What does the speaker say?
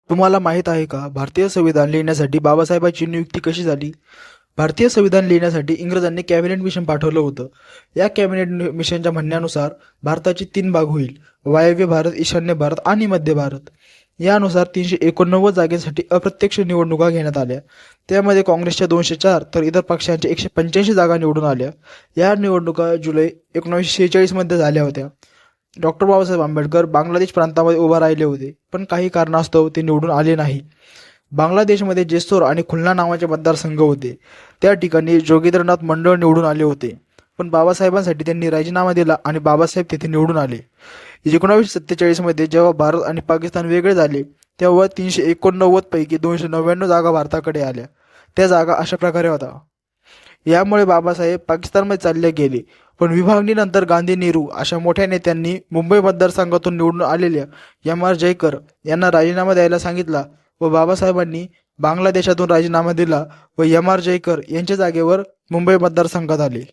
तुम्हाला माहीत आहे का भारतीय संविधान लिहिण्यासाठी बाबासाहेबांची नियुक्ती कशी झाली? भारतीय संविधान लिहिण्यासाठी इंग्रजांनी कॅबिनेट मिशन पाठवलं होतं. या कॅबिनेट मिशनच्या म्हणण्यानुसार भारताचे 3 भाग होईल: वायव्य भारत, ईशान्य भारत आणि मध्य भारत. यानुसार 389 जागेसाठी अप्रत्यक्ष निवडणुका घेण्यात आल्या. त्यामध्ये काँग्रेसच्या 204 तर इतर पक्षांच्या 185 जागा निवडून आल्या. या निवडणुका जुलै 1946 मध्ये झाल्या होत्या. डॉक्टर बाबासाहेब आंबेडकर बांगलादेश प्रांतामध्ये उभा राहिले होते, पण काही कारणास्तव ते निवडून आले नाही. बांगलादेशमध्ये जेसोर आणि खुलना नावाचे मतदारसंघ होते. त्या ठिकाणी जोगेंद्रनाथ मंडळ निवडून आले होते, पण बाबासाहेबांसाठी त्यांनी राजीनामा दिला आणि बाबासाहेब तेथे निवडून आले. 1947 मध्ये जेव्हा भारत आणि पाकिस्तान वेगळे झाले, तेव्हा 389 पैकी 299 जागा भारताकडे आल्या. त्या जागा अशा प्रकारे होता. यामुळे बाबासाहेब पाकिस्तानमध्ये चालले गेले, पण विभागणीनंतर गांधी, नेहरू अशा मोठ्या नेत्यांनी मुंबई मतदारसंघातून निवडून आलेल्या एम.आर. जयकर यांना राजीनामा द्यायला सांगितला व बाबासाहेबांनी बांगलादेशातून राजीनामा दिला व एम.आर. जयकर यांच्या जागेवर मुंबई मतदारसंघात आले.